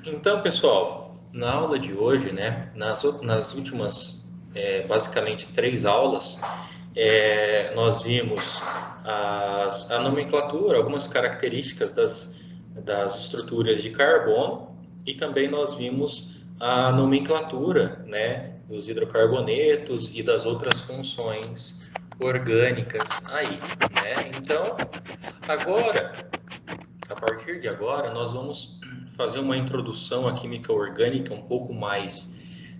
Então, pessoal, na aula de hoje, né, nas últimas, basicamente, 3 aulas, nós vimos a nomenclatura, algumas características das estruturas de carbono e também nós vimos a nomenclatura, né, dos hidrocarbonetos e das outras funções orgânicas aí, né? Então, agora, a partir de agora, nós vamos fazer uma introdução à química orgânica um pouco mais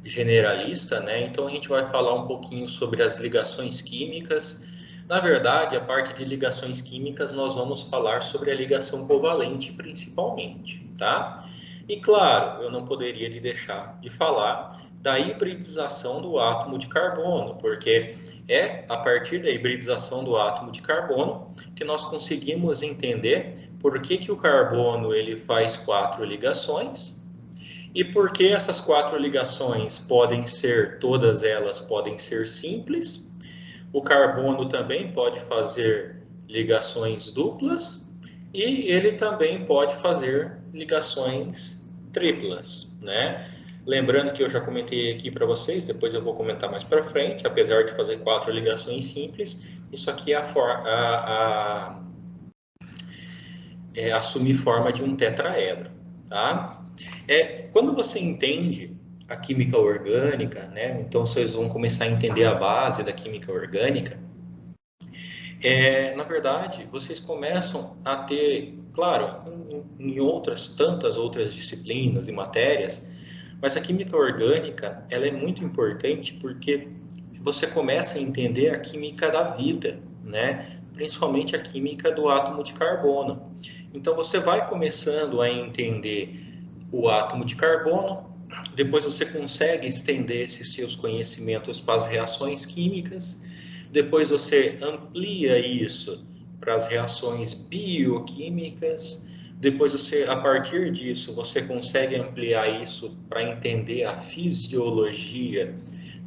generalista, né? Então a gente vai falar um pouquinho sobre as ligações químicas. Na verdade, a parte de ligações químicas nós vamos falar sobre a ligação covalente principalmente, tá? E claro, eu não poderia deixar de falar da hibridização do átomo de carbono, porque é a partir da hibridização do átomo de carbono que nós conseguimos entender por que o carbono ele faz 4 ligações e por que essas 4 ligações podem ser, todas elas podem ser simples. O carbono também pode fazer ligações duplas e ele também pode fazer ligações triplas, né? Lembrando que eu já comentei aqui para vocês, depois eu vou comentar mais para frente, apesar de fazer 4 ligações simples, isso aqui é assumir forma de um tetraedro, tá? Quando você entende a química orgânica, né? Então vocês vão começar a entender a base da química orgânica. Na verdade, vocês começam a ter, claro, em outras tantas outras disciplinas e matérias, mas a química orgânica ela é muito importante porque você começa a entender a química da vida, né? Principalmente a química do átomo de carbono. Então você vai começando a entender o átomo de carbono, depois você consegue estender esses seus conhecimentos para as reações químicas, depois você amplia isso para as reações bioquímicas, depois você, a partir disso, você consegue ampliar isso para entender a fisiologia,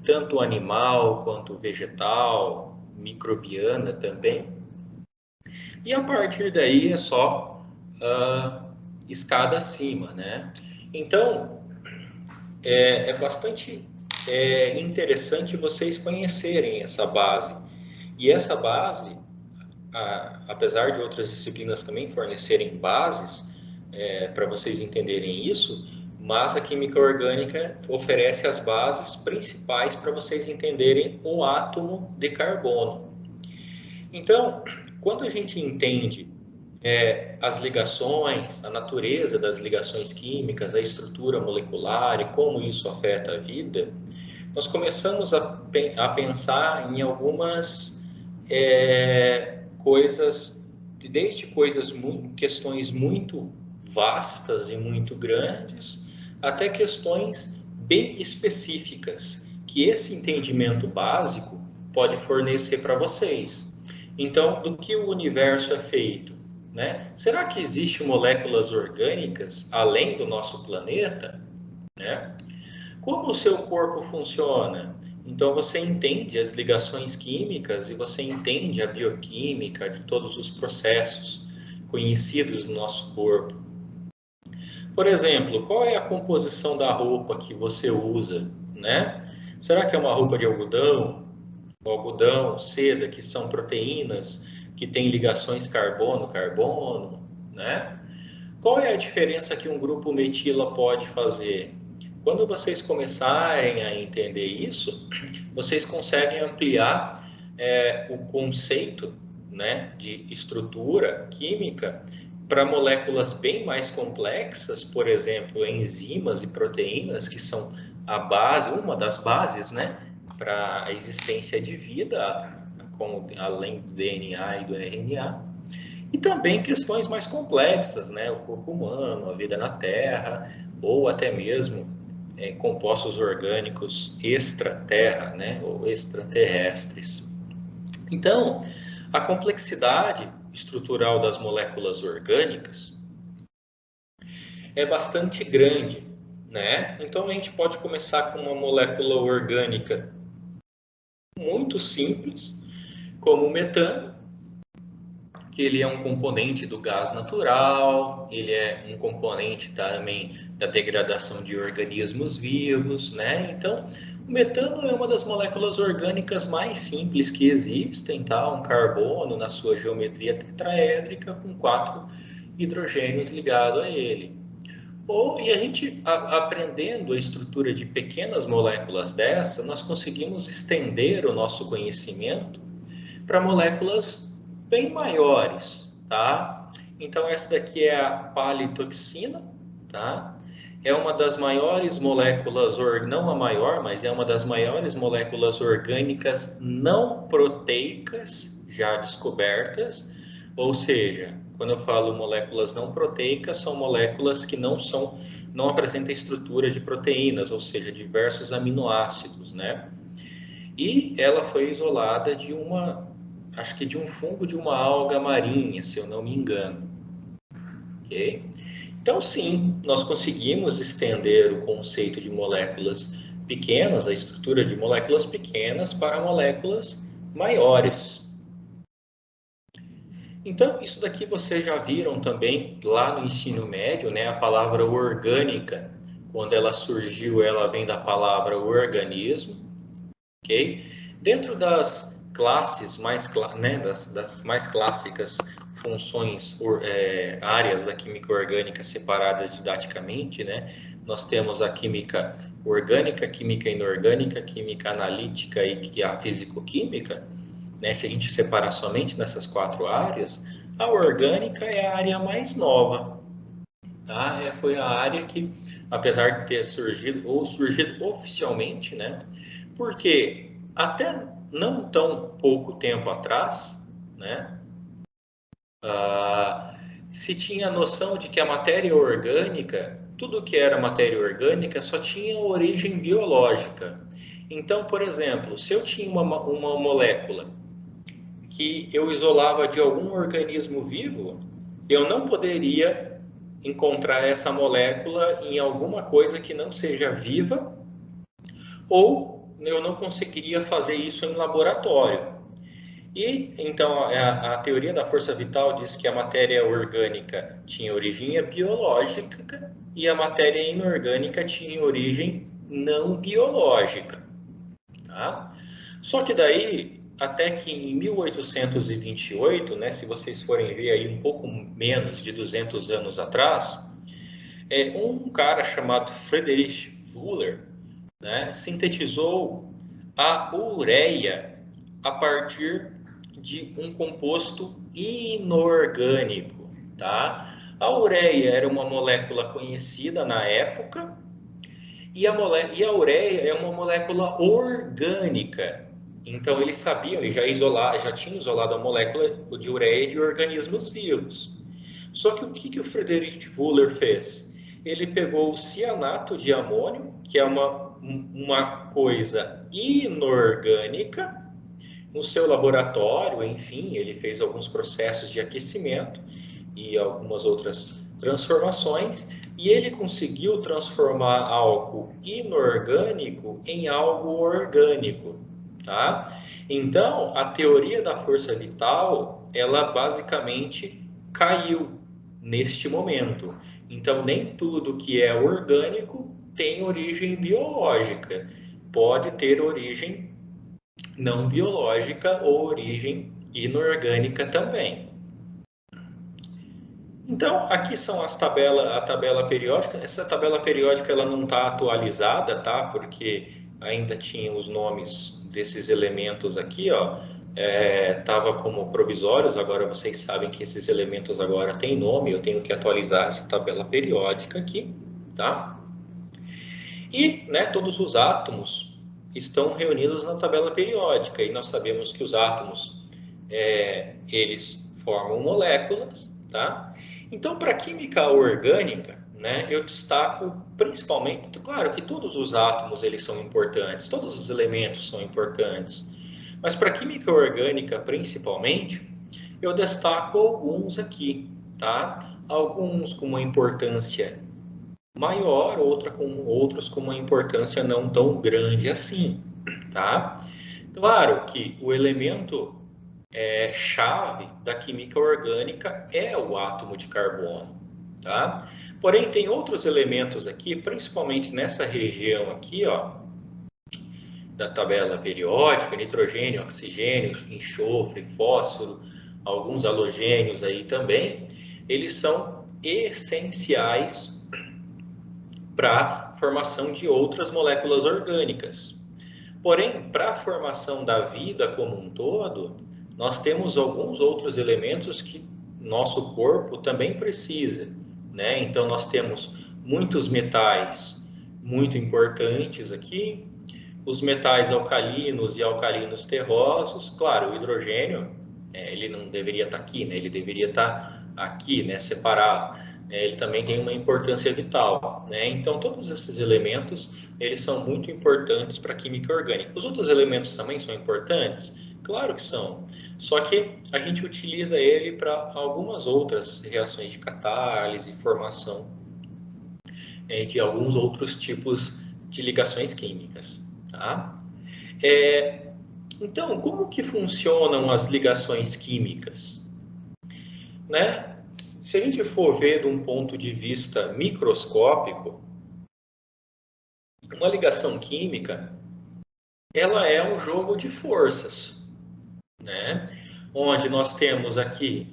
tanto animal quanto vegetal, microbiana também. E a partir daí é só escada acima, né? Então, é bastante interessante vocês conhecerem essa base. E essa base, apesar de outras disciplinas também fornecerem bases para vocês entenderem isso, mas a química orgânica oferece as bases principais para vocês entenderem o átomo de carbono. Então, quando a gente entende as ligações, a natureza das ligações químicas, a estrutura molecular e como isso afeta a vida, nós começamos a pensar em algumas coisas, desde questões muito vastas e muito grandes, até questões bem específicas, que esse entendimento básico pode fornecer para vocês. Então, do que o universo é feito? Né? Será que existem moléculas orgânicas além do nosso planeta? Né? Como o seu corpo funciona? Então você entende as ligações químicas e você entende a bioquímica de todos os processos conhecidos no nosso corpo. Por exemplo, qual é a composição da roupa que você usa, né? Será que é uma roupa de algodão, algodão, seda, que são proteínas que têm ligações carbono-carbono, né? Qual é a diferença que um grupo metila pode fazer? Quando vocês começarem a entender isso, vocês conseguem ampliar o conceito, né, de estrutura química para moléculas bem mais complexas, por exemplo, enzimas e proteínas, que são a base, uma das bases, né, para a existência de vida, além do DNA e do RNA. E também questões mais complexas, né? O corpo humano, a vida na Terra, ou até mesmo compostos orgânicos extraterra, né? Ou extraterrestres. Então, a complexidade estrutural das moléculas orgânicas é bastante grande, né? Então, a gente pode começar com uma molécula orgânica muito simples, como o metano, que ele é um componente do gás natural, ele é um componente também da degradação de organismos vivos, né? Então, o metano é uma das moléculas orgânicas mais simples que existem, tá? Um carbono na sua geometria tetraédrica com 4 hidrogênios ligados a ele. E a gente, aprendendo a estrutura de pequenas moléculas dessa, nós conseguimos estender o nosso conhecimento para moléculas bem maiores, tá? Então, essa daqui é a palitoxina, tá? É uma das maiores moléculas, não a maior, mas é uma das maiores moléculas orgânicas não proteicas já descobertas, ou seja, quando eu falo moléculas não proteicas, são moléculas que não apresentam estrutura de proteínas, ou seja, diversos aminoácidos, né? E ela foi isolada acho que de um fungo de uma alga marinha, se eu não me engano. Ok? Então, sim, nós conseguimos estender o conceito de moléculas pequenas, a estrutura de moléculas pequenas, para moléculas maiores. Então, isso daqui vocês já viram também lá no ensino médio, né? A palavra orgânica, quando ela surgiu, ela vem da palavra organismo, ok? Dentro das classes né, das mais clássicas funções, áreas da química orgânica separadas didaticamente, né? Nós temos a química orgânica, química inorgânica, química analítica e a físico-química, né? Se a gente separar somente nessas 4 áreas, a orgânica é a área mais nova, tá? Foi a área que, apesar de ter surgido oficialmente, né? Porque até não tão pouco tempo atrás, né? Se tinha a noção de que a matéria orgânica, tudo que era matéria orgânica, só tinha origem biológica. Então, por exemplo, se eu tinha uma molécula que eu isolava de algum organismo vivo, eu não poderia encontrar essa molécula em alguma coisa que não seja viva, ou eu não conseguiria fazer isso em laboratório. E então a teoria da força vital diz que a matéria orgânica tinha origem biológica e a matéria inorgânica tinha origem não biológica, tá? Só que daí, até que em 1828, né, se vocês forem ver aí um pouco menos de 200 anos atrás, um cara chamado Friedrich Wöhler, né, sintetizou a ureia a partir de um composto inorgânico, tá? A ureia era uma molécula conhecida na época e a ureia é uma molécula orgânica. Então eles sabiam e já tinham isolado a molécula de ureia de organismos vivos. Só que o que o Friedrich Wöhler fez? Ele pegou o cianato de amônio, que é uma coisa inorgânica, no seu laboratório, enfim, ele fez alguns processos de aquecimento e algumas outras transformações, e ele conseguiu transformar algo inorgânico em algo orgânico, tá? Então, a teoria da força vital, ela basicamente caiu neste momento. Então, nem tudo que é orgânico tem origem biológica, pode ter origem não biológica ou origem inorgânica também. Então, aqui são a tabela periódica. Essa tabela periódica ela não está atualizada, tá? Porque ainda tinha os nomes desses elementos aqui, ó. Tava como provisórios, agora vocês sabem que esses elementos agora têm nome, eu tenho que atualizar essa tabela periódica aqui, tá? E, né, todos os átomos estão reunidos na tabela periódica, e nós sabemos que os átomos, eles formam moléculas, tá? Então, para a química orgânica, né, eu destaco principalmente, claro que todos os átomos eles são importantes, todos os elementos são importantes, mas para a química orgânica principalmente, eu destaco alguns aqui, tá? Alguns com uma importância maior, outros com uma importância não tão grande assim, tá? Claro que o elemento chave da química orgânica é o átomo de carbono, tá? Porém, tem outros elementos aqui, principalmente nessa região aqui, ó, da tabela periódica, nitrogênio, oxigênio, enxofre, fósforo, alguns halogênios aí também, eles são essenciais para a formação de outras moléculas orgânicas. Porém, para a formação da vida como um todo, nós temos alguns outros elementos que nosso corpo também precisa, né? Então, nós temos muitos metais muito importantes aqui, os metais alcalinos e alcalinos terrosos. Claro, o hidrogênio, ele não deveria estar aqui, né? Ele deveria estar aqui, né? Separado. Ele também tem uma importância vital, né? Então, todos esses elementos, eles são muito importantes para a química orgânica. Os outros elementos também são importantes? Claro que são. Só que a gente utiliza ele para algumas outras reações de catálise, formação de alguns outros tipos de ligações químicas, tá? Então, como que funcionam as ligações químicas? Né? Se a gente for ver de um ponto de vista microscópico, uma ligação química, ela é um jogo de forças, né? Onde nós temos aqui,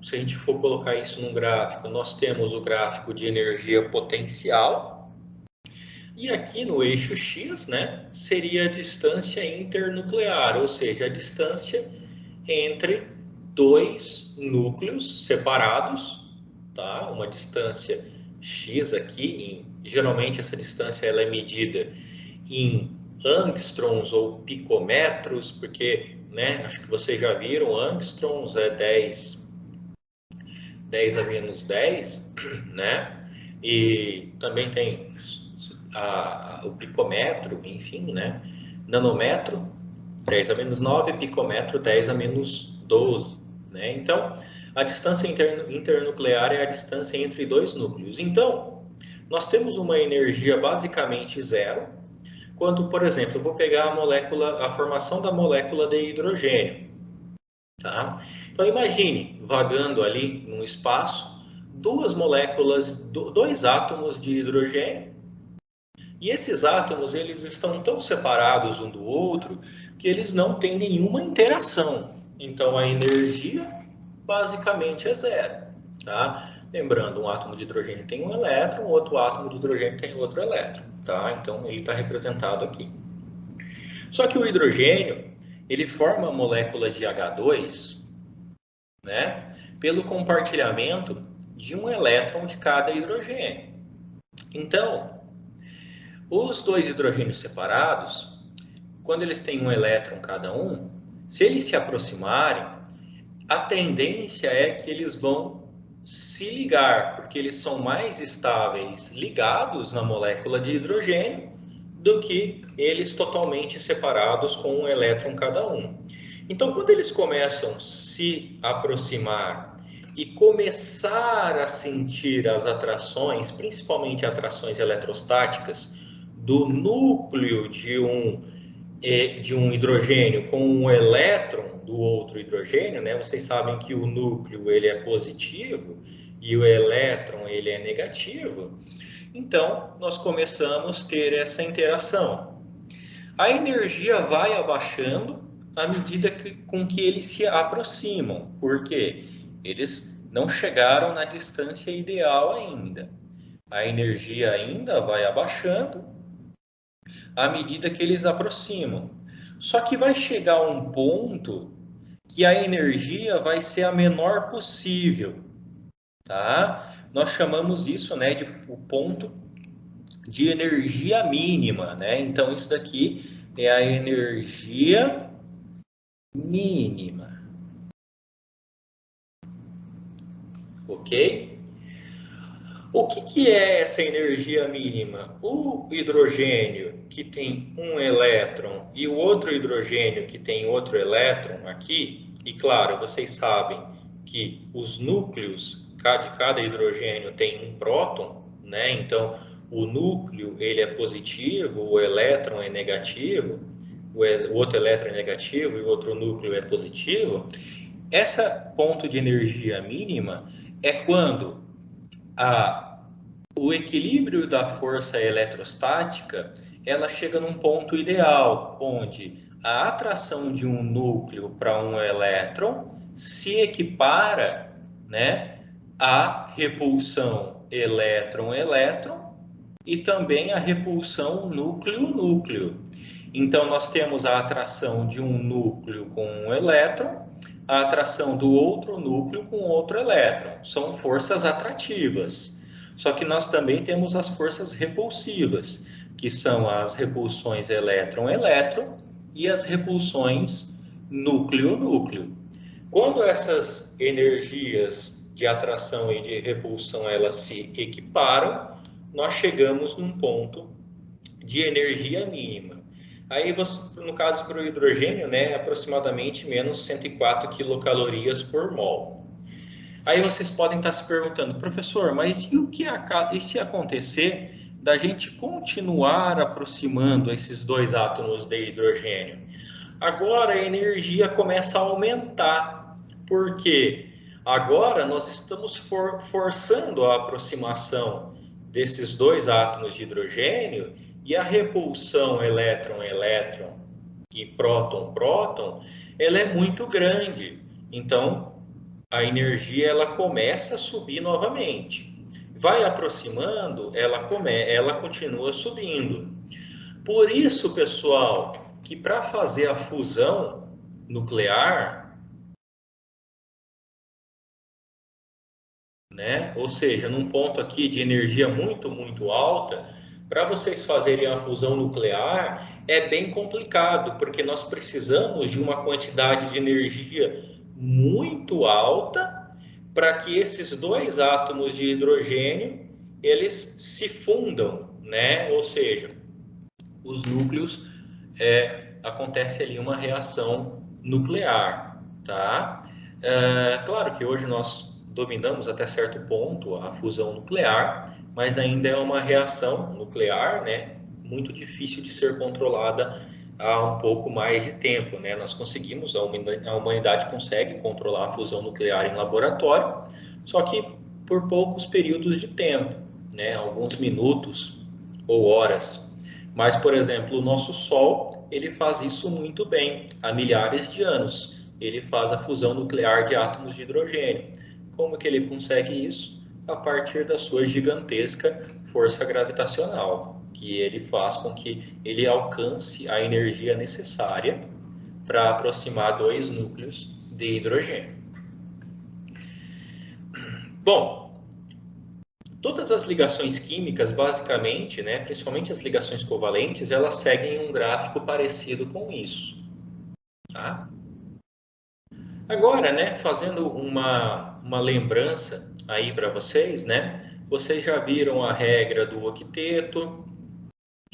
se a gente for colocar isso num gráfico, nós temos o gráfico de energia potencial, e aqui no eixo X, né, seria a distância internuclear, ou seja, a distância entre dois núcleos separados, tá? Uma distância X aqui, geralmente essa distância ela é medida em angstroms ou picometros, porque, né, acho que vocês já viram, angstroms é 10 a menos 10, né? E também tem o picômetro, enfim, né? Nanômetro, 10 a menos 9, picômetro, 10 a menos 12, né? Então, a distância internuclear é a distância entre dois núcleos. Então, nós temos uma energia basicamente zero, quando, por exemplo, eu vou pegar a formação da molécula de hidrogênio, tá? Então, imagine, vagando ali no espaço, duas moléculas, dois átomos de hidrogênio, e esses átomos, eles estão tão separados um do outro que eles não têm nenhuma interação. Então, a energia basicamente é zero, tá? Lembrando, um átomo de hidrogênio tem um elétron, outro átomo de hidrogênio tem outro elétron, tá? Então, ele está representado aqui. Só que o hidrogênio, ele forma a molécula de H2, né? Pelo compartilhamento de um elétron de cada hidrogênio. Então, os dois hidrogênios separados, quando eles têm um elétron cada um, se eles se aproximarem, a tendência é que eles vão se ligar, porque eles são mais estáveis ligados na molécula de hidrogênio do que eles totalmente separados com um elétron cada um. Então, quando eles começam a se aproximar e começar a sentir as atrações, principalmente atrações eletrostáticas, do núcleo de um hidrogênio com um elétron do outro hidrogênio, né? Vocês sabem que o núcleo ele é positivo e o elétron ele é negativo. Então, nós começamos a ter essa interação. A energia vai abaixando à medida com que eles se aproximam. Por quê? Eles não chegaram na distância ideal ainda. A energia ainda vai abaixando à medida que eles aproximam. Só que vai chegar um ponto que a energia vai ser a menor possível, tá? Nós chamamos isso, né, de o ponto de energia mínima, né? Então, isso daqui é a energia mínima. Ok? O que é essa energia mínima? O hidrogênio que tem um elétron e o outro hidrogênio que tem outro elétron aqui, e claro, vocês sabem que os núcleos de cada hidrogênio tem um próton, né? Então, o núcleo ele é positivo, o elétron é negativo, o outro elétron é negativo e o outro núcleo é positivo. Esse ponto de energia mínima é quando o equilíbrio da força eletrostática, ela chega num ponto ideal, onde a atração de um núcleo para um elétron se equipara, né, à repulsão elétron-elétron e também a repulsão núcleo-núcleo. Então, nós temos a atração de um núcleo com um elétron, a atração do outro núcleo com outro elétron. São forças atrativas. Só que nós também temos as forças repulsivas, que são as repulsões elétron-elétron e as repulsões núcleo-núcleo. Quando essas energias de atração e de repulsão elas se equiparam, nós chegamos num ponto de energia mínima. Aí, no caso para o hidrogênio, né, aproximadamente menos 104 quilocalorias por mol. Aí vocês podem estar se perguntando, professor, mas e se acontecer da gente continuar aproximando esses dois átomos de hidrogênio? Agora a energia começa a aumentar. Por quê? Agora nós estamos forçando a aproximação desses dois átomos de hidrogênio e a repulsão elétron-elétron e próton-próton, ela é muito grande. Então, a energia ela começa a subir novamente. Vai aproximando, ela continua subindo. Por isso, pessoal, que para fazer a fusão nuclear, né, ou seja, num ponto aqui de energia muito, muito alta, para vocês fazerem a fusão nuclear é bem complicado, porque nós precisamos de uma quantidade de energia muito alta para que esses dois átomos de hidrogênio eles se fundam, né? Ou seja, os núcleos acontece ali uma reação nuclear, tá? Claro que hoje nós dominamos até certo ponto a fusão nuclear, mas ainda é uma reação nuclear, né? Muito difícil de ser controlada há um pouco mais de tempo, né? Nós conseguimos, a humanidade consegue controlar a fusão nuclear em laboratório, só que por poucos períodos de tempo, né? Alguns minutos ou horas. Mas, por exemplo, o nosso Sol, ele faz isso muito bem, há milhares de anos. Ele faz a fusão nuclear de átomos de hidrogênio. Como que ele consegue isso? A partir da sua gigantesca força gravitacional, que ele faz com que ele alcance a energia necessária para aproximar dois núcleos de hidrogênio. Bom, todas as ligações químicas, basicamente, né, principalmente as ligações covalentes, elas seguem um gráfico parecido com isso. Tá? Agora, né, fazendo uma lembrança aí para vocês, né, vocês já viram a regra do octeto,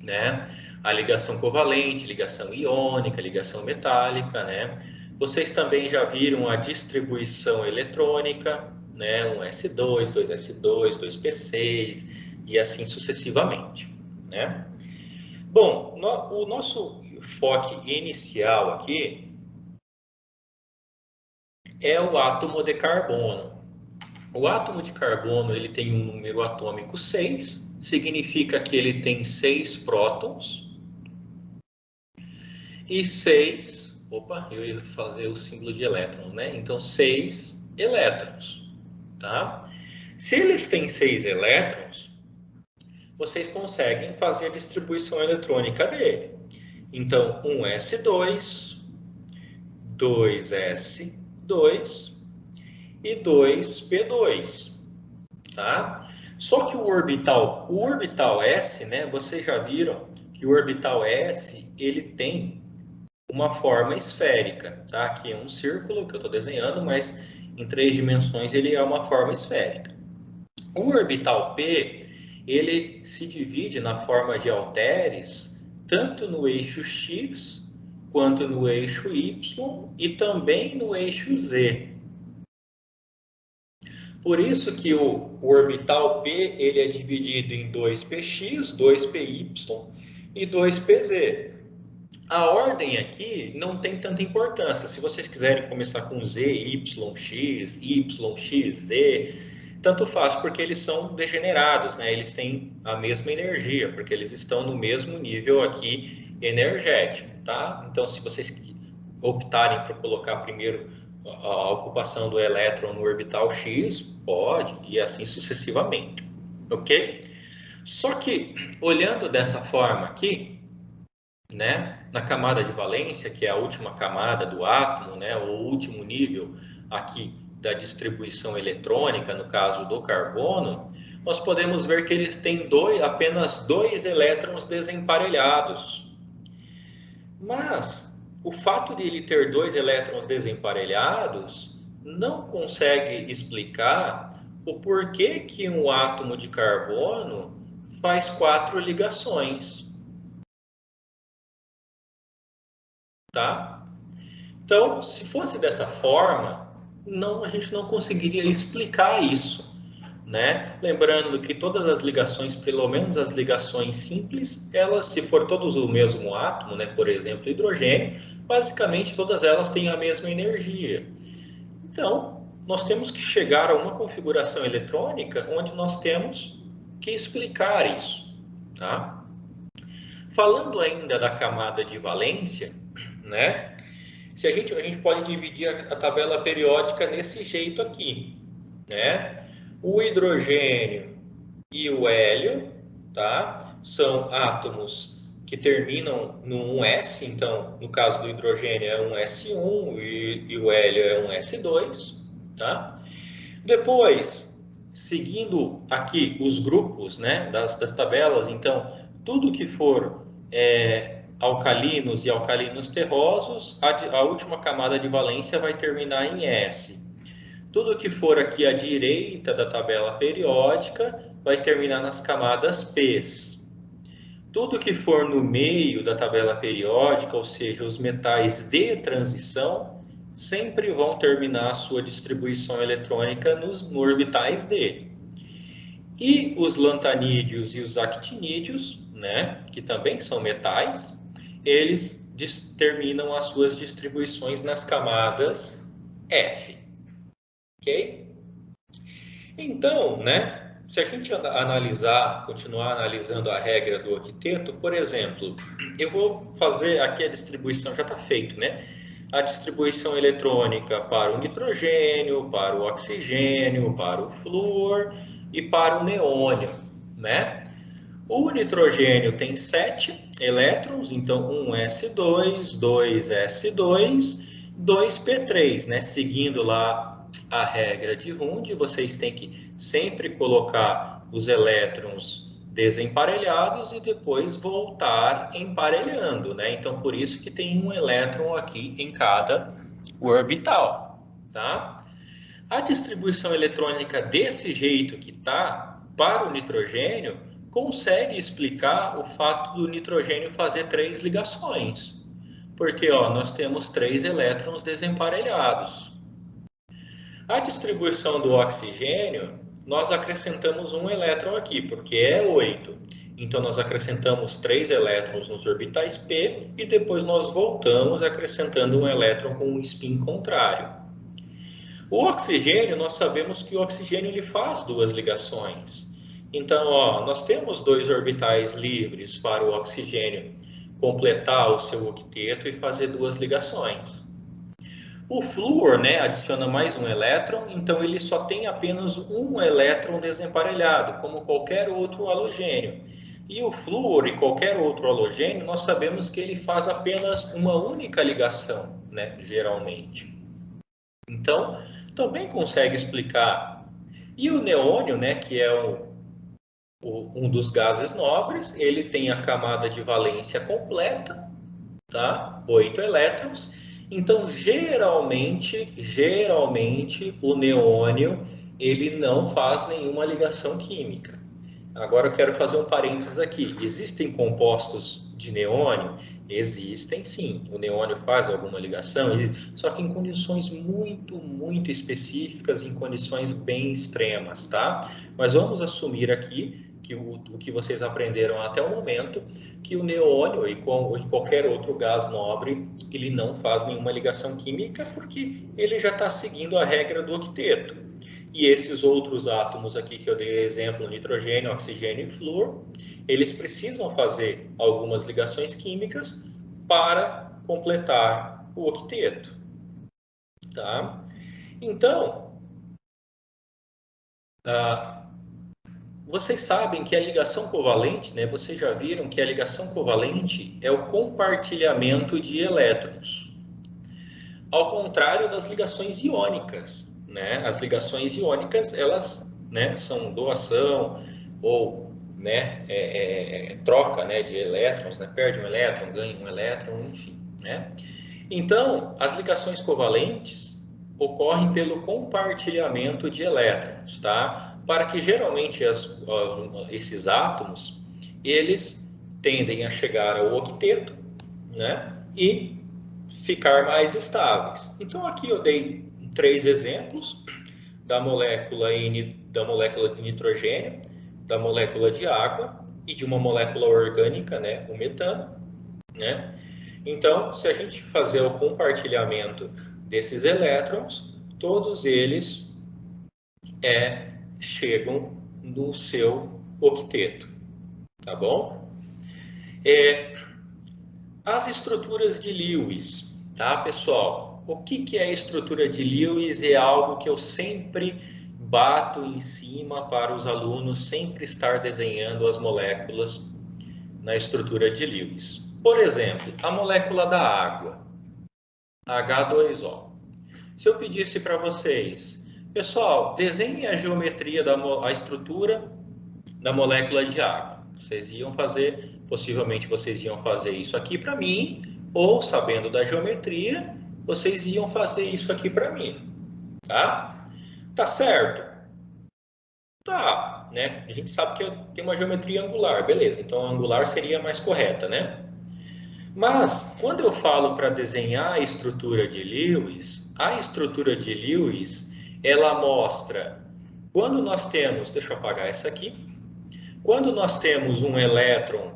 né, a ligação covalente, ligação iônica, ligação metálica, né. Vocês também já viram a distribuição eletrônica, né, um S2, 2S2, 2P6 e assim sucessivamente, né. Bom, o nosso foco inicial aqui é o átomo de carbono. O átomo de carbono ele tem um número atômico 6, significa que ele tem 6 prótons e 6, eu ia fazer o símbolo de elétrons, né? Então 6 elétrons, tá? Se eles têm 6 elétrons, vocês conseguem fazer a distribuição eletrônica dele. Então 1s2, 2s2 e 2p2, tá? Só que o orbital S, né? Vocês já viram que o orbital S ele tem uma forma esférica, tá? Aqui é um círculo que eu estou desenhando, mas em 3 dimensões ele é uma forma esférica. O orbital P ele se divide na forma de halteres tanto no eixo X quanto no eixo Y e também no eixo Z. Por isso que o orbital P ele é dividido em 2px, 2py e 2pz. A ordem aqui não tem tanta importância. Se vocês quiserem começar com Z, Y, X, Y, X, Z, tanto faz porque eles são degenerados, né? Eles têm a mesma energia, porque eles estão no mesmo nível aqui energético, tá? Então, se vocês optarem por colocar primeiro a ocupação do elétron no orbital X, pode, e assim sucessivamente, ok? Só que, olhando dessa forma aqui, né, na camada de valência, que é a última camada do átomo, né, o último nível aqui da distribuição eletrônica, no caso do carbono, nós podemos ver que ele tem apenas dois elétrons desemparelhados. Mas o fato de ele ter dois elétrons desemparelhados não consegue explicar o porquê que um átomo de carbono faz 4 ligações, tá? Então, se fosse dessa forma, a gente não conseguiria explicar isso, né? Lembrando que todas as ligações, pelo menos as ligações simples, elas, se for todos o mesmo átomo, né? Por exemplo, hidrogênio, basicamente todas elas têm a mesma energia. Então, nós temos que chegar a uma configuração eletrônica onde nós temos que explicar isso, tá? Falando ainda da camada de valência, né? A gente pode dividir a tabela periódica nesse jeito aqui, né? O hidrogênio e o hélio, tá? São átomos que terminam no 1s, então, no caso do hidrogênio é um S1 e o hélio é um S2, tá? Depois, seguindo aqui os grupos, né, das tabelas, então, tudo que for alcalinos e alcalinos terrosos, a última camada de valência vai terminar em S. Tudo que for aqui à direita da tabela periódica vai terminar nas camadas P's. Tudo que for no meio da tabela periódica, ou seja, os metais de transição, sempre vão terminar a sua distribuição eletrônica no orbitais D. E os lantanídeos e os actinídeos, né, que também são metais, eles terminam as suas distribuições nas camadas F. Ok? Então, né, se a gente continuar analisando a regra do octeto, por exemplo, eu vou fazer aqui a distribuição, já está feito, né? A distribuição eletrônica para o nitrogênio, para o oxigênio, para o flúor e para o neônio, né? O nitrogênio tem 7 elétrons, então 1s2, 2s2, 2p3, né? Seguindo lá a regra de Hund, vocês têm que sempre colocar os elétrons desemparelhados e depois voltar emparelhando, né? Então, por isso que tem um elétron aqui em cada orbital, tá? A distribuição eletrônica desse jeito que tá para o nitrogênio consegue explicar o fato do nitrogênio fazer 3 ligações. Porque, ó, nós temos 3 elétrons desemparelhados. A distribuição do oxigênio, nós acrescentamos um elétron aqui, porque é 8. Então, nós acrescentamos 3 elétrons nos orbitais P e depois nós voltamos acrescentando um elétron com um spin contrário. O oxigênio, nós sabemos que o oxigênio ele faz 2 ligações. Então, ó, nós temos 2 orbitais livres para o oxigênio completar o seu octeto e fazer 2 ligações. O flúor, né, adiciona mais um elétron, então ele só tem apenas um elétron desemparelhado, como qualquer outro halogênio. E o flúor e qualquer outro halogênio, nós sabemos que ele faz apenas uma única ligação, né, geralmente. Então, também consegue explicar. E o neônio, né, que é um dos gases nobres, ele tem a camada de valência completa, tá? 8 elétrons. Então, geralmente, o neônio, ele não faz nenhuma ligação química. Agora eu quero fazer um parênteses aqui. Existem compostos de neônio? Existem, sim. O neônio faz alguma ligação, só que em condições muito, muito específicas, em condições bem extremas, tá? Mas vamos assumir aqui que o que vocês aprenderam até o momento, que o neônio e qualquer outro gás nobre, ele não faz nenhuma ligação química, porque ele já está seguindo a regra do octeto. E esses outros átomos aqui que eu dei exemplo, nitrogênio, oxigênio e flúor, eles precisam fazer algumas ligações químicas para completar o octeto, tá? Então, vocês sabem que a ligação covalente, né? Vocês já viram que a ligação covalente é o compartilhamento de elétrons. Ao contrário das ligações iônicas, né? As ligações iônicas, elas, né, são doação ou, né, troca, né, de elétrons, né? Perde um elétron, ganha um elétron, enfim, né? Então, as ligações covalentes ocorrem pelo compartilhamento de elétrons, tá? Para que geralmente esses átomos, eles tendem a chegar ao octeto, né? E ficar mais estáveis. Então, aqui eu dei 3 exemplos da molécula de nitrogênio, da molécula de água e de uma molécula orgânica, né? O metano, né? Então, se a gente fazer o compartilhamento desses elétrons, todos eles chegam no seu octeto, tá bom? As estruturas de Lewis, tá, pessoal? O que é a estrutura de Lewis? É algo que eu sempre bato em cima para os alunos sempre estar desenhando as moléculas na estrutura de Lewis. Por exemplo, a molécula da água, H2O. Se eu pedisse para vocês, pessoal, desenhem a geometria a estrutura da molécula de água. Vocês iam fazer, possivelmente vocês iam fazer isso aqui para mim, ou sabendo da geometria, vocês iam fazer isso aqui para mim, tá? Tá certo? Tá, né? A gente sabe que tem uma geometria angular, beleza, então a angular seria mais correta, né? Mas, quando eu falo para desenhar a estrutura de Lewis, a estrutura de Lewis, ela mostra, quando nós temos, deixa eu apagar essa aqui, quando nós temos um elétron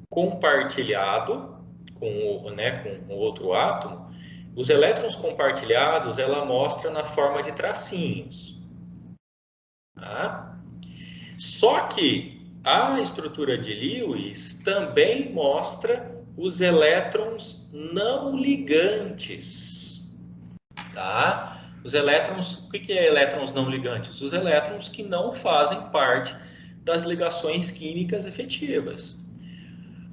compartilhado com outro átomo, os elétrons compartilhados, ela mostra na forma de tracinhos. Tá? Só que a estrutura de Lewis também mostra os elétrons não ligantes, tá? Os elétrons, o que é elétrons não ligantes? Os elétrons que não fazem parte das ligações químicas efetivas.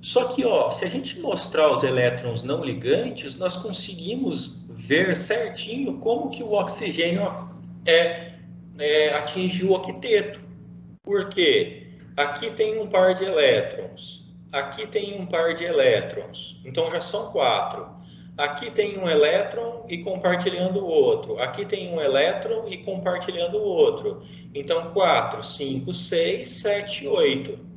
Só que, ó, se a gente mostrar os elétrons não ligantes, nós conseguimos ver certinho como que o oxigênio atingiu o octeto. Por quê? Aqui tem um par de elétrons, aqui tem um par de elétrons, então já são 4. Aqui tem um elétron e compartilhando o outro, aqui tem um elétron e compartilhando o outro. Então 4, 5, 6, 7, 8.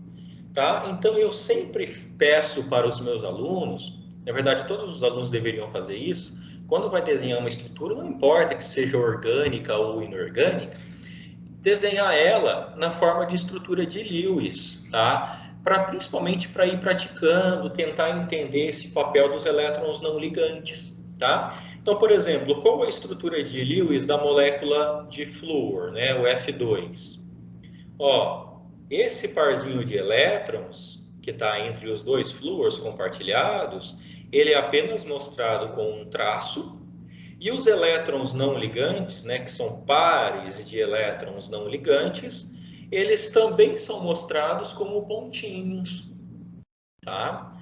Tá? Então eu sempre peço para os meus alunos, na verdade todos os alunos deveriam fazer isso, quando vai desenhar uma estrutura, não importa que seja orgânica ou inorgânica, desenhar ela na forma de estrutura de Lewis, tá? Principalmente para ir praticando, tentar entender esse papel dos elétrons não ligantes, tá? Então, por exemplo, qual é a estrutura de Lewis da molécula de flúor, né? O F2? Ó, esse parzinho de elétrons que está entre os dois flúors compartilhados, ele é apenas mostrado com um traço. E os elétrons não ligantes, né, que são pares de elétrons não ligantes, eles também são mostrados como pontinhos. Tá?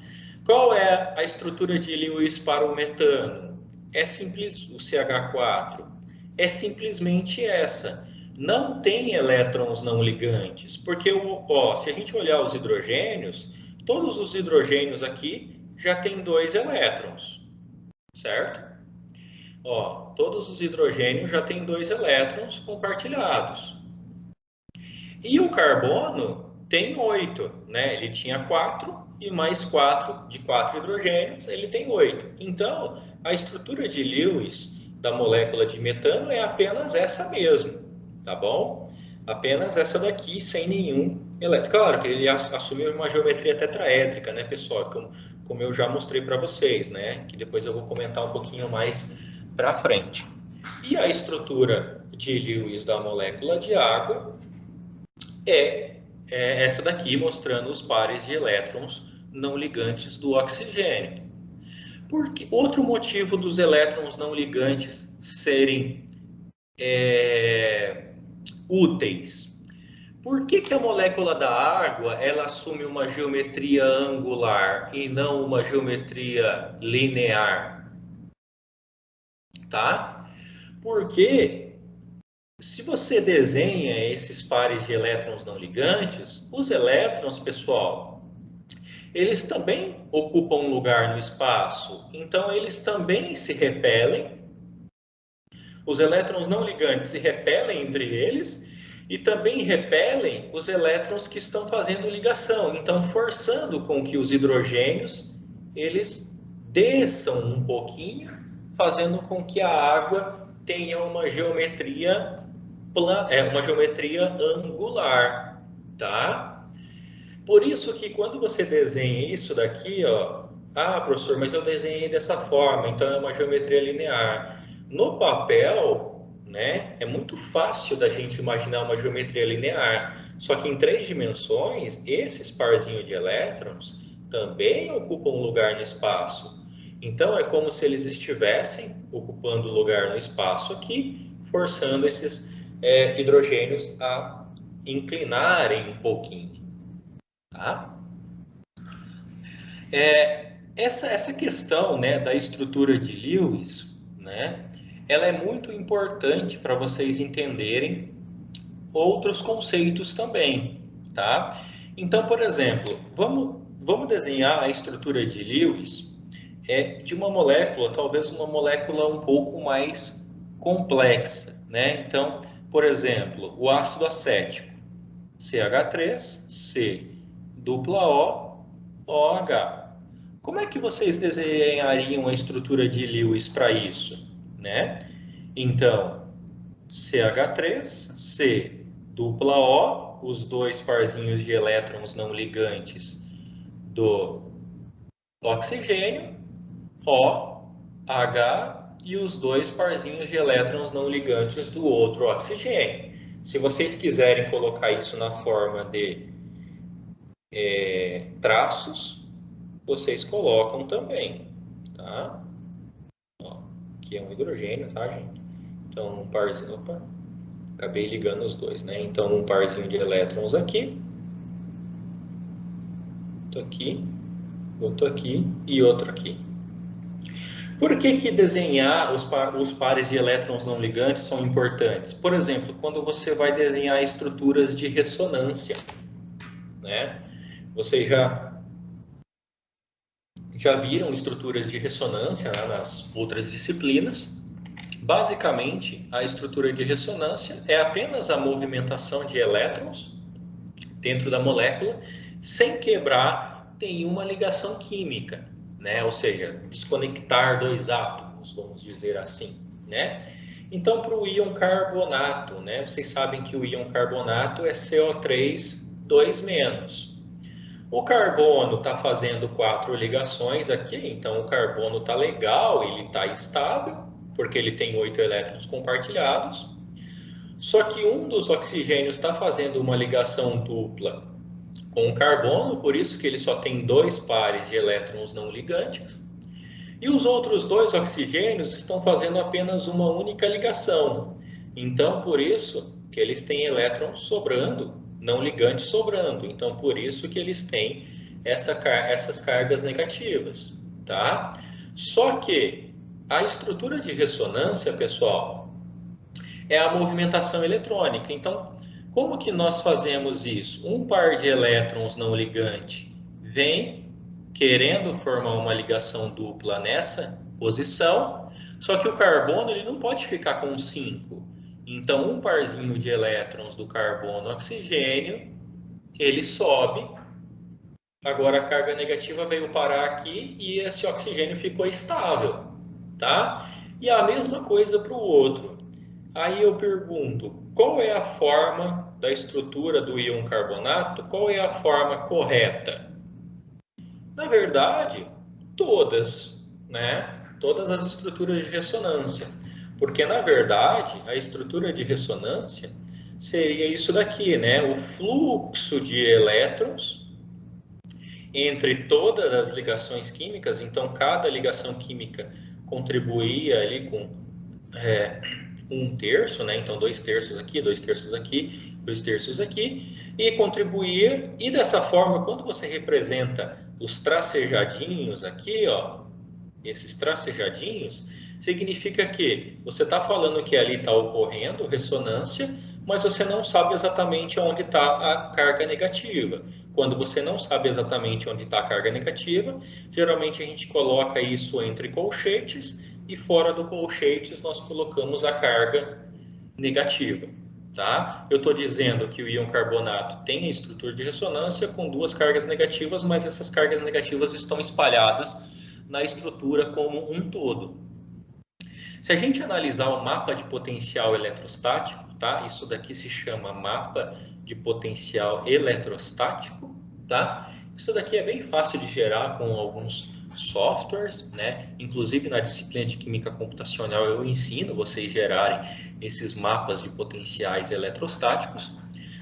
Qual é a estrutura de Lewis para o metano? É simples, o CH4. É simplesmente essa. Não tem elétrons não ligantes, porque se a gente olhar os hidrogênios, todos os hidrogênios aqui já têm 2 elétrons, certo? Ó, todos os hidrogênios já têm 2 elétrons compartilhados. E o carbono tem 8, né? Ele tinha 4 e mais 4 de 4 hidrogênios, ele tem 8. Então, a estrutura de Lewis da molécula de metano é apenas essa mesmo, tá bom? Apenas essa daqui, sem nenhum elétron. Claro que ele assumiu uma geometria tetraédrica, né, pessoal? Como eu já mostrei para vocês, né? Que depois eu vou comentar um pouquinho mais para frente. E a estrutura de Lewis da molécula de água é essa daqui, mostrando os pares de elétrons não ligantes do oxigênio. Outro motivo dos elétrons não ligantes serem úteis. Por que a molécula da água ela assume uma geometria angular e não uma geometria linear? Tá? Porque se você desenha esses pares de elétrons não ligantes, os elétrons, pessoal, eles também ocupam um lugar no espaço, então eles também se repelem. Os elétrons não ligantes se repelem entre eles e também repelem os elétrons que estão fazendo ligação, então forçando com que os hidrogênios eles desçam um pouquinho, fazendo com que a água tenha uma geometria angular, tá? Por isso que quando você desenha isso daqui, ó, professor, mas eu desenhei dessa forma, então é uma geometria linear. No papel, né, é muito fácil da gente imaginar uma geometria linear. Só que em 3 dimensões, esses parzinhos de elétrons também ocupam um lugar no espaço. Então é como se eles estivessem ocupando lugar no espaço aqui, forçando esses hidrogênios a inclinarem um pouquinho. Tá? Essa questão, né, da estrutura de Lewis, né, ela é muito importante para vocês entenderem outros conceitos também, tá? Então, por exemplo, vamos desenhar a estrutura de Lewis de uma molécula, talvez uma molécula um pouco mais complexa, né? Então, por exemplo, o ácido acético, CH3, C, dupla O, OH. Como é que vocês desenhariam a estrutura de Lewis para isso, né? Então, CH3, C, dupla O, os dois parzinhos de elétrons não ligantes do oxigênio, O, H e os dois parzinhos de elétrons não ligantes do outro oxigênio. Se vocês quiserem colocar isso na forma de traços, vocês colocam também, tá? Ó, aqui é um hidrogênio, tá, gente? Então, um parzinho... Opa, acabei ligando os dois, né? Então, um parzinho de elétrons aqui. Outro aqui e outro aqui. Por que desenhar os pares de elétrons não ligantes são importantes? Por exemplo, quando você vai desenhar estruturas de ressonância, né? Vocês já viram estruturas de ressonância, né, nas outras disciplinas. Basicamente, a estrutura de ressonância é apenas a movimentação de elétrons dentro da molécula sem quebrar nenhuma ligação química, né? Ou seja, desconectar dois átomos, vamos dizer assim, né? Então, para o íon carbonato, né? Vocês sabem que o íon carbonato é CO3 2-. O carbono está fazendo 4 ligações aqui, então o carbono está legal, ele está estável, porque ele tem 8 elétrons compartilhados. Só que um dos oxigênios está fazendo uma ligação dupla com o carbono, por isso que ele só tem 2 pares de elétrons não ligantes. E os outros 2 oxigênios estão fazendo apenas uma única ligação. Então, por isso que eles têm elétrons sobrando, não ligantes sobrando. Então, por isso que eles têm essas cargas negativas, tá? Só que a estrutura de ressonância, pessoal, é a movimentação eletrônica. Então, como que nós fazemos isso? Um par de elétrons não ligante vem querendo formar uma ligação dupla nessa posição, só que o carbono ele não pode ficar com 5. Então, um parzinho de elétrons do carbono oxigênio, ele sobe. Agora a carga negativa veio parar aqui e esse oxigênio ficou estável, tá? E a mesma coisa para o outro. Aí eu pergunto, qual é a forma da estrutura do íon carbonato? Qual é a forma correta? Na verdade, todas, né? Todas as estruturas de ressonância. Porque, na verdade, a estrutura de ressonância seria isso daqui, né? O fluxo de elétrons entre todas as ligações químicas. Então, cada ligação química contribuía ali com 1/3, né? Então, 2/3 aqui, 2/3 aqui, 2/3 aqui, e contribuía. E dessa forma, quando você representa os tracejadinhos aqui, ó, esses tracejadinhos, significa que você está falando que ali está ocorrendo ressonância, mas você não sabe exatamente onde está a carga negativa. Quando você não sabe exatamente onde está a carga negativa, geralmente a gente coloca isso entre colchetes e fora do colchetes nós colocamos a carga negativa. Tá? Eu estou dizendo que o íon carbonato tem a estrutura de ressonância com 2 cargas negativas, mas essas cargas negativas estão espalhadas na estrutura como um todo. Se a gente analisar o mapa de potencial eletrostático, tá? Isso daqui se chama mapa de potencial eletrostático, tá? Isso daqui é bem fácil de gerar com alguns softwares, né? Inclusive na disciplina de química computacional eu ensino vocês gerarem esses mapas de potenciais eletrostáticos.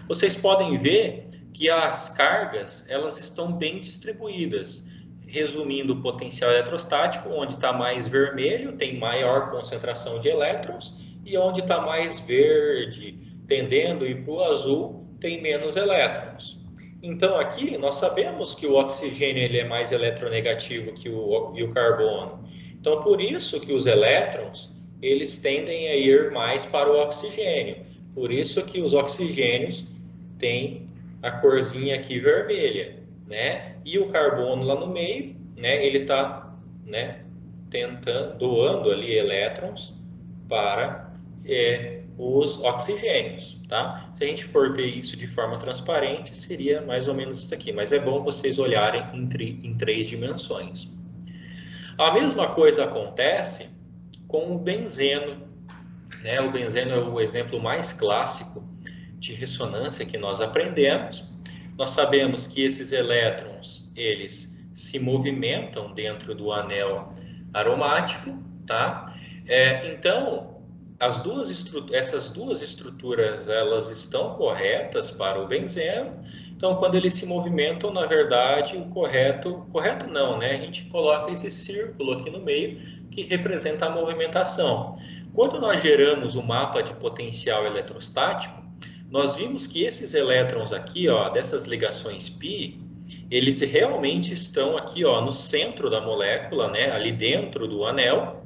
Vocês podem ver que as cargas elas estão bem distribuídas. Resumindo, o potencial eletrostático, onde está mais vermelho, tem maior concentração de elétrons, e onde está mais verde, tendendo a ir para o azul, tem menos elétrons. Então, aqui, nós sabemos que o oxigênio ele é mais eletronegativo que o carbono. Então, por isso que os elétrons, eles tendem a ir mais para o oxigênio. Por isso que os oxigênios têm a corzinha aqui vermelha. Né? E o carbono lá no meio, né, ele está, né, doando ali elétrons para os oxigênios, tá? Se a gente for ver isso de forma transparente, seria mais ou menos isso aqui, mas é bom vocês olharem em 3 dimensões. A mesma coisa acontece com o benzeno, né? O benzeno é o exemplo mais clássico de ressonância que nós aprendemos. Nós sabemos que esses elétrons, eles se movimentam dentro do anel aromático, tá? Então, essas duas estruturas, elas estão corretas para o benzeno. Então, quando eles se movimentam, na verdade, o correto não, né? A gente coloca esse círculo aqui no meio, que representa a movimentação. Quando nós geramos o mapa de potencial eletrostático, nós vimos que esses elétrons aqui, ó, dessas ligações π, eles realmente estão aqui, ó, no centro da molécula, né, ali dentro do anel,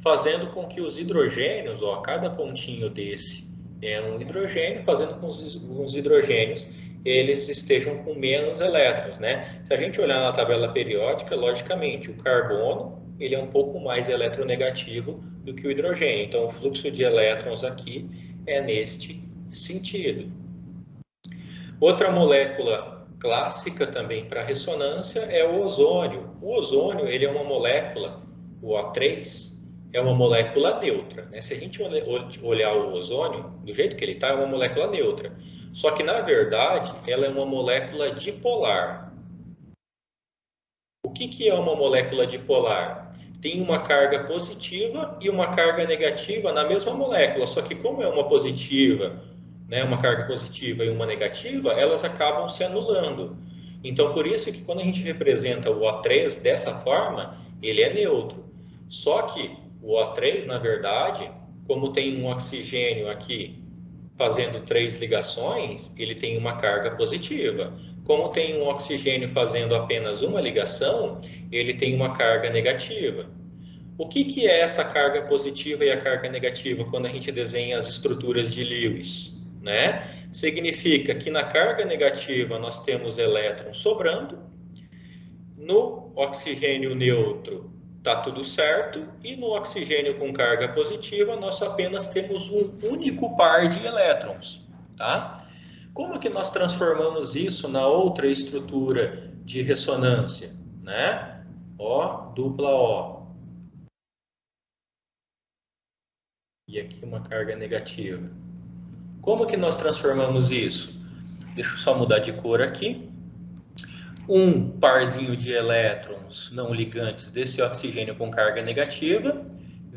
fazendo com que os hidrogênios, ó, cada pontinho desse é um hidrogênio, fazendo com que os hidrogênios eles estejam com menos elétrons, né? Se a gente olhar na tabela periódica, logicamente, o carbono ele é um pouco mais eletronegativo do que o hidrogênio. Então, o fluxo de elétrons aqui é neste sentido. Outra molécula clássica também para ressonância é o ozônio. O ozônio ele é uma molécula, o O3, é uma molécula neutra, né? Se a gente olhar o ozônio, do jeito que ele está, é uma molécula neutra. Só que, na verdade, ela é uma molécula dipolar. O que é uma molécula dipolar? Tem uma carga positiva e uma carga negativa na mesma molécula, só que como é uma positiva, né, uma carga positiva e uma negativa, elas acabam se anulando. Então, por isso que quando a gente representa o O3 dessa forma, ele é neutro. Só que o O3, na verdade, como tem um oxigênio aqui fazendo 3 ligações, ele tem uma carga positiva. Como tem um oxigênio fazendo apenas uma ligação, ele tem uma carga negativa. O que é essa carga positiva e a carga negativa quando a gente desenha as estruturas de Lewis? Né? Significa que na carga negativa nós temos elétrons sobrando, no oxigênio neutro está tudo certo, e no oxigênio com carga positiva nós apenas temos um único par de elétrons. Tá? Como que nós transformamos isso na outra estrutura de ressonância? Né? O, dupla O. E aqui uma carga negativa. Como que nós transformamos isso? Deixa eu só mudar de cor aqui. Um parzinho de elétrons não ligantes desse oxigênio com carga negativa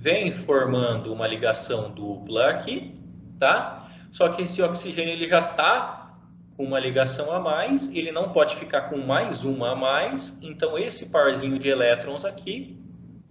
vem formando uma ligação dupla aqui, tá? Só que esse oxigênio ele já está com uma ligação a mais, ele não pode ficar com mais uma a mais, então esse parzinho de elétrons aqui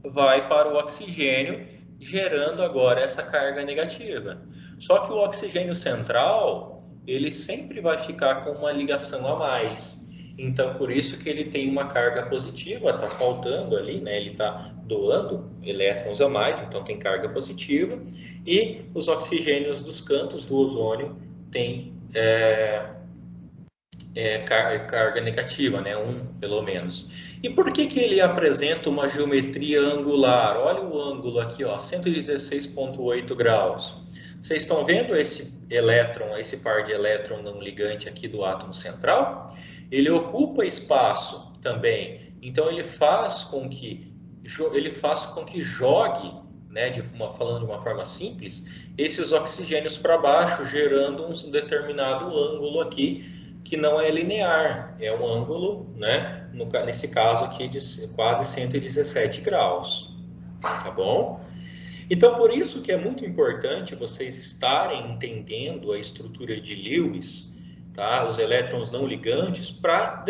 vai para o oxigênio, gerando agora essa carga negativa. Só que o oxigênio central, ele sempre vai ficar com uma ligação a mais. Então, por isso que ele tem uma carga positiva, está faltando ali, né? Ele está doando elétrons a mais, então tem carga positiva. E os oxigênios dos cantos do ozônio têm carga negativa, né? Um, pelo menos. E por que que ele apresenta uma geometria angular? Olha o ângulo aqui, ó, 116,8 graus. Vocês estão vendo esse elétron, esse par de elétron não ligante aqui do átomo central? Ele ocupa espaço também. Então ele faz com que jogue, né, falando de uma forma simples, esses oxigênios para baixo, gerando um determinado ângulo aqui que não é linear, é um ângulo, né, nesse caso aqui de quase 117 graus, tá bom? Então, por isso que é muito importante vocês estarem entendendo a estrutura de Lewis, tá? Os elétrons não ligantes, para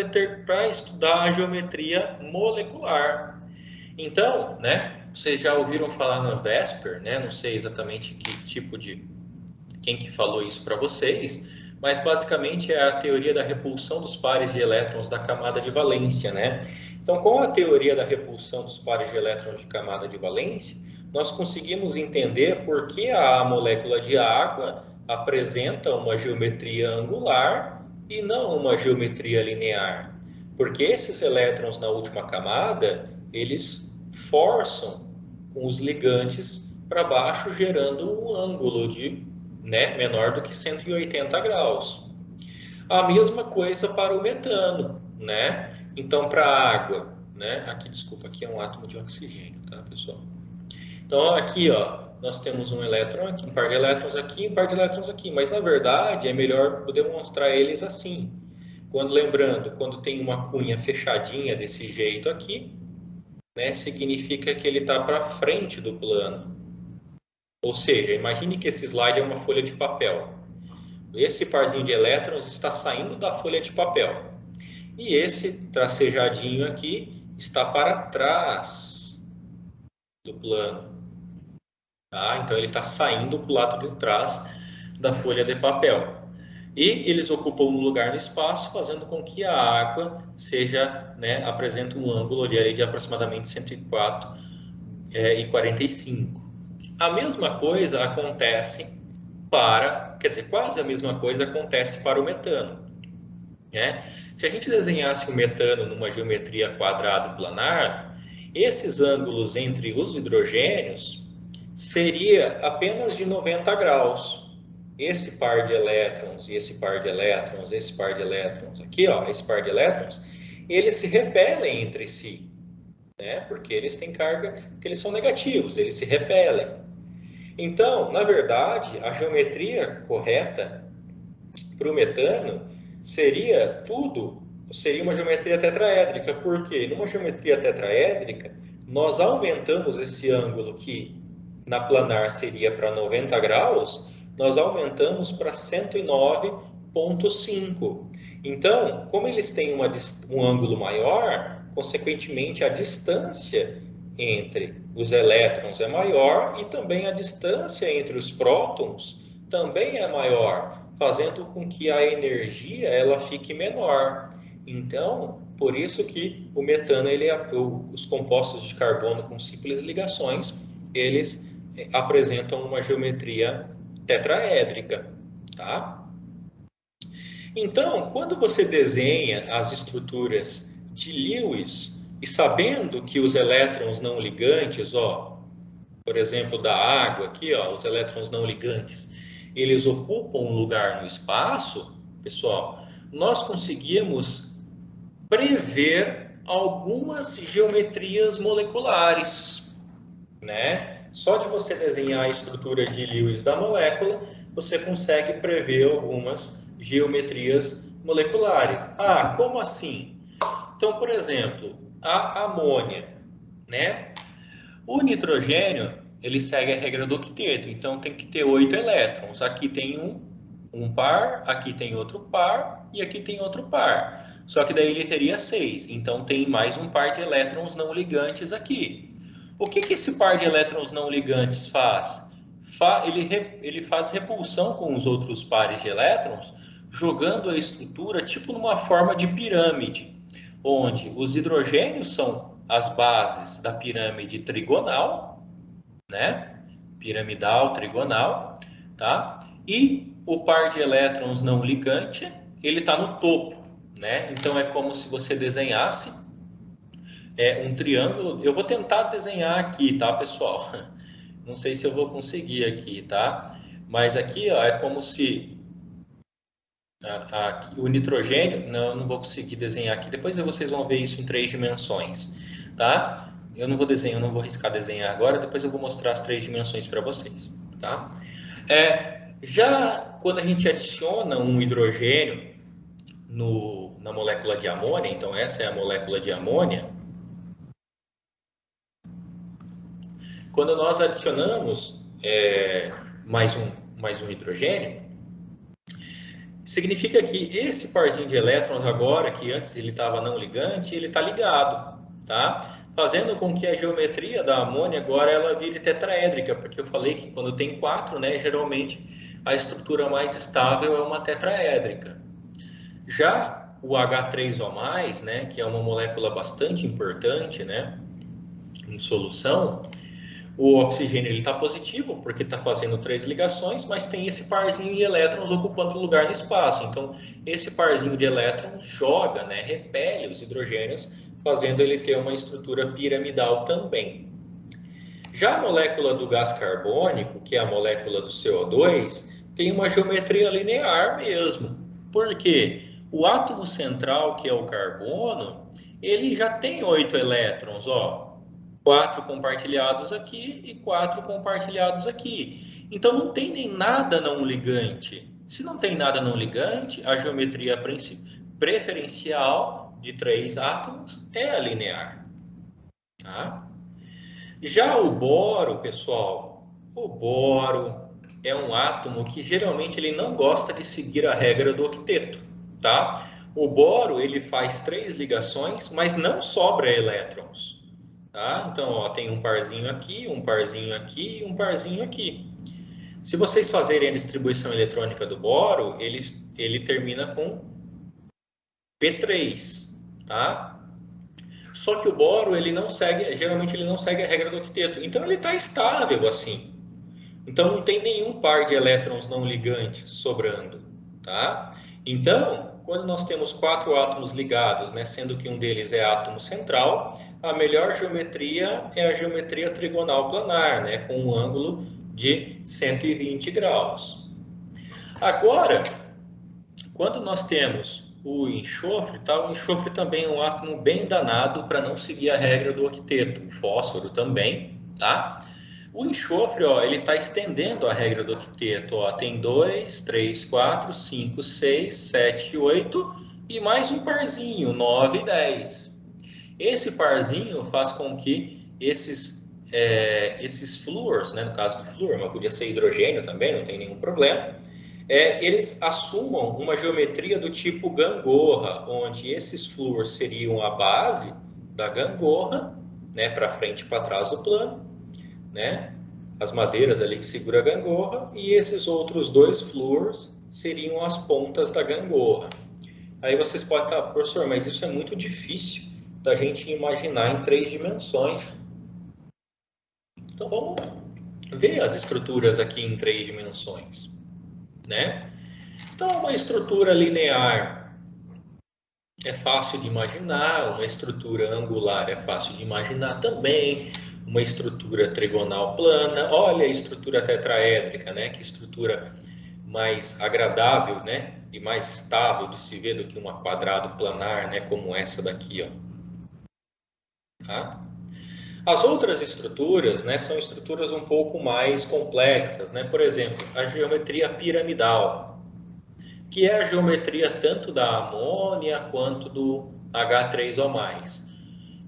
estudar a geometria molecular. Então, né, vocês já ouviram falar na VSEPR, né? Não sei exatamente quem que falou isso para vocês, mas basicamente é a teoria da repulsão dos pares de elétrons da camada de valência, né? Então, com a teoria da repulsão dos pares de elétrons de camada de valência, nós conseguimos entender por que a molécula de água apresenta uma geometria angular e não uma geometria linear. Porque esses elétrons na última camada, eles forçam com os ligantes para baixo, gerando um ângulo de, né, menor do que 180 graus. A mesma coisa para o metano, né? Então, para a água, né? Aqui, desculpa, aqui é um átomo de oxigênio, tá, pessoal? Então, aqui, ó, nós temos um elétron aqui, um par de elétrons aqui, um par de elétrons aqui. Mas, na verdade, é melhor demonstrar eles assim. Lembrando, quando tem uma cunha fechadinha desse jeito aqui, né, significa que ele está para frente do plano. Ou seja, imagine que esse slide é uma folha de papel. Esse parzinho de elétrons está saindo da folha de papel. E esse tracejadinho aqui está para trás do plano. Tá? Então, ele está saindo para o lado de trás da folha de papel. E eles ocupam um lugar no espaço, fazendo com que a água seja, né, apresente um ângulo de aproximadamente 104,45. A mesma coisa acontece quase a mesma coisa acontece para o metano, né? Se a gente desenhasse o metano numa geometria quadrado planar, esses ângulos entre os hidrogênios seria apenas de 90 graus. Esse par de elétrons e esse par de elétrons, esse par de elétrons aqui, ó, esse par de elétrons, eles se repelem entre si, né? Porque eles têm carga, que eles são negativos, eles se repelem. Então, na verdade, a geometria correta para o metano seria uma geometria tetraédrica. Por quê? Numa geometria tetraédrica, nós aumentamos esse ângulo que na planar seria para 90 graus, nós aumentamos para 109,5. Então, como eles têm um ângulo maior, consequentemente a distância entre os elétrons é maior e também a distância entre os prótons também é maior, fazendo com que a energia ela fique menor. Então, por isso que o metano, os compostos de carbono com simples ligações, eles apresentam uma geometria tetraédrica, tá? Então, quando você desenha as estruturas de Lewis e sabendo que os elétrons não ligantes, ó, por exemplo, da água aqui, ó, os elétrons não ligantes, eles ocupam um lugar no espaço, pessoal, nós conseguimos prever algumas geometrias moleculares, né? Só de você desenhar a estrutura de Lewis da molécula, você consegue prever algumas geometrias moleculares. Ah, como assim? Então, por exemplo, a amônia, né? O nitrogênio, ele segue a regra do octeto, então tem que ter 8 elétrons. Aqui tem um par, aqui tem outro par e aqui tem outro par. Só que daí ele teria 6, então tem mais um par de elétrons não ligantes aqui. O que que esse par de elétrons não ligantes faz? Ele faz repulsão com os outros pares de elétrons, jogando a estrutura tipo numa forma de pirâmide, onde os hidrogênios são as bases da pirâmide trigonal, né? Piramidal, trigonal, tá? E o par de elétrons não ligante, ele está no topo, né? Então é como se você desenhasse um triângulo. Eu vou tentar desenhar aqui, tá, pessoal? Não sei se eu vou conseguir aqui, tá? Mas aqui, ó, é como se o nitrogênio, não vou conseguir desenhar aqui. Depois vocês vão ver isso em 3 dimensões, tá? Eu não vou desenhar, eu não vou arriscar desenhar agora. Depois eu vou mostrar as 3 dimensões para vocês, tá? Já quando a gente adiciona um hidrogênio na molécula de amônia, então essa é a molécula de amônia. Quando nós adicionamos mais um hidrogênio, significa que esse parzinho de elétrons agora, que antes ele estava não ligante, ele está ligado, tá? Fazendo com que a geometria da amônia agora ela vire tetraédrica, porque eu falei que quando tem 4, né, geralmente a estrutura mais estável é uma tetraédrica. Já o H3O+, né, que é uma molécula bastante importante, né, em solução, o oxigênio está positivo, porque está fazendo 3 ligações, mas tem esse parzinho de elétrons ocupando lugar no espaço. Então, esse parzinho de elétrons joga, né, repele os hidrogênios, fazendo ele ter uma estrutura piramidal também. Já a molécula do gás carbônico, que é a molécula do CO2, tem uma geometria linear mesmo. Por quê? O átomo central, que é o carbono, ele já tem 8 elétrons, ó. 4 compartilhados aqui e 4 compartilhados aqui. Então não tem nem nada não ligante. Se não tem nada não ligante, a geometria preferencial de 3 átomos é a linear. Tá? Já o boro, pessoal, o boro é um átomo que geralmente ele não gosta de seguir a regra do octeto, tá? O boro ele faz 3 ligações, mas não sobra elétrons. Tá? Então, ó, tem um parzinho aqui, um parzinho aqui e um parzinho aqui. Se vocês fazerem a distribuição eletrônica do boro, ele termina com P3, tá? Só que o boro, geralmente ele não segue a regra do octeto. Então, ele está estável assim. Então, não tem nenhum par de elétrons não ligantes sobrando, tá? Então, quando nós temos 4 átomos ligados, né, sendo que um deles é átomo central, a melhor geometria é a geometria trigonal planar, né, com um ângulo de 120 graus. Agora, quando nós temos o enxofre, tá? O enxofre também é um átomo bem danado para não seguir a regra do octeto. O fósforo também, tá? O enxofre, ó, ele está estendendo a regra do octeto. Ó, tem 2, 3, 4, 5, 6, 7, 8 e mais um parzinho, 9 e 10. Esse parzinho faz com que esses flúors, né, no caso do flúor, mas podia ser hidrogênio também, não tem nenhum problema, eles assumam uma geometria do tipo gangorra, onde esses flúors seriam a base da gangorra, né, para frente e para trás do plano, né, as madeiras ali que seguram a gangorra, e esses outros 2 flúors seriam as pontas da gangorra. Aí vocês podem estar, professor, mas isso é muito difícil da gente imaginar em 3 dimensões. Então vamos ver as estruturas aqui em 3 dimensões, né? Então uma estrutura linear é fácil de imaginar, uma estrutura angular é fácil de imaginar também, uma estrutura trigonal plana, olha a estrutura tetraédrica, né? Que estrutura mais agradável, né? E mais estável de se ver do que uma quadrado planar, né? Como essa daqui, ó. Tá? As outras estruturas, né, são estruturas um pouco mais complexas, né? Por exemplo, a geometria piramidal, que é a geometria tanto da amônia quanto do H3O+.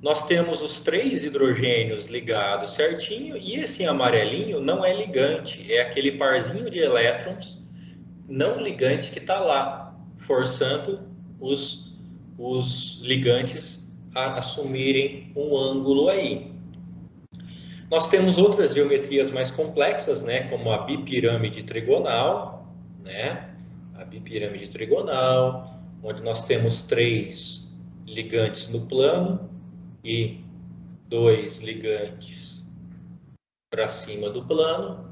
nós temos os 3 hidrogênios ligados certinho, e esse amarelinho não é ligante, é aquele parzinho de elétrons não ligante que está lá, forçando os ligantes a assumirem um ângulo aí. Nós temos outras geometrias mais complexas, né, como a bipirâmide trigonal, né, a bipirâmide trigonal, onde nós temos 3 ligantes no plano e 2 ligantes para cima do plano.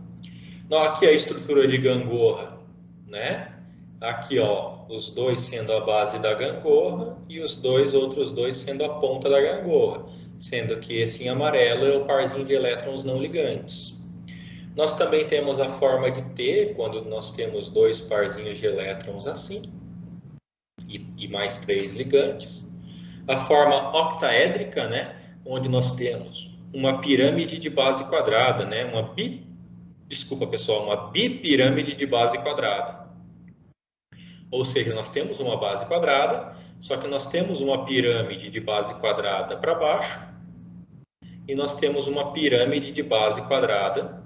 Não, aqui a estrutura de gangorra, né? Aqui, ó, os 2 sendo a base da gangorra e os outros dois sendo a ponta da gangorra, sendo que esse em amarelo é o parzinho de elétrons não ligantes. Nós também temos a forma de T, quando nós temos 2 parzinhos de elétrons assim, e mais 3 ligantes. A forma octaédrica, né? Onde nós temos uma pirâmide de base quadrada, né? Desculpa, pessoal, uma bipirâmide de base quadrada. Ou seja, nós temos uma base quadrada, só que nós temos uma pirâmide de base quadrada para baixo e nós temos uma pirâmide de base quadrada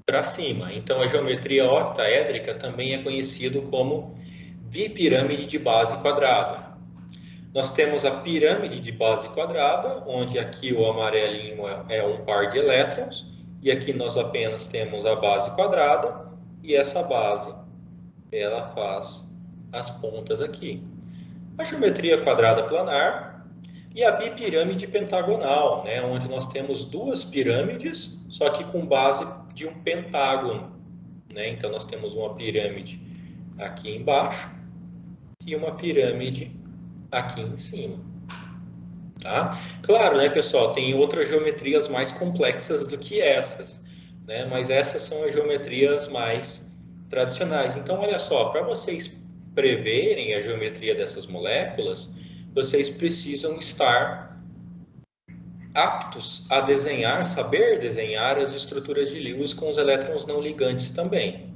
para cima. Então, a geometria octaédrica também é conhecido como bipirâmide de base quadrada. Nós temos a pirâmide de base quadrada, onde aqui o amarelinho é um par de elétrons, e aqui nós apenas temos a base quadrada, e essa base, ela faz as pontas aqui. A geometria quadrada planar e a bipirâmide pentagonal, né, onde nós temos 2 pirâmides, só que com base de um pentágono, né? Então, nós temos uma pirâmide aqui embaixo e uma pirâmide aqui em cima. Tá? Claro, né, pessoal, tem outras geometrias mais complexas do que essas, né? Mas essas são as geometrias mais tradicionais. Então, olha só, para vocês preverem a geometria dessas moléculas, vocês precisam estar aptos a desenhar, saber desenhar as estruturas de Lewis com os elétrons não ligantes também.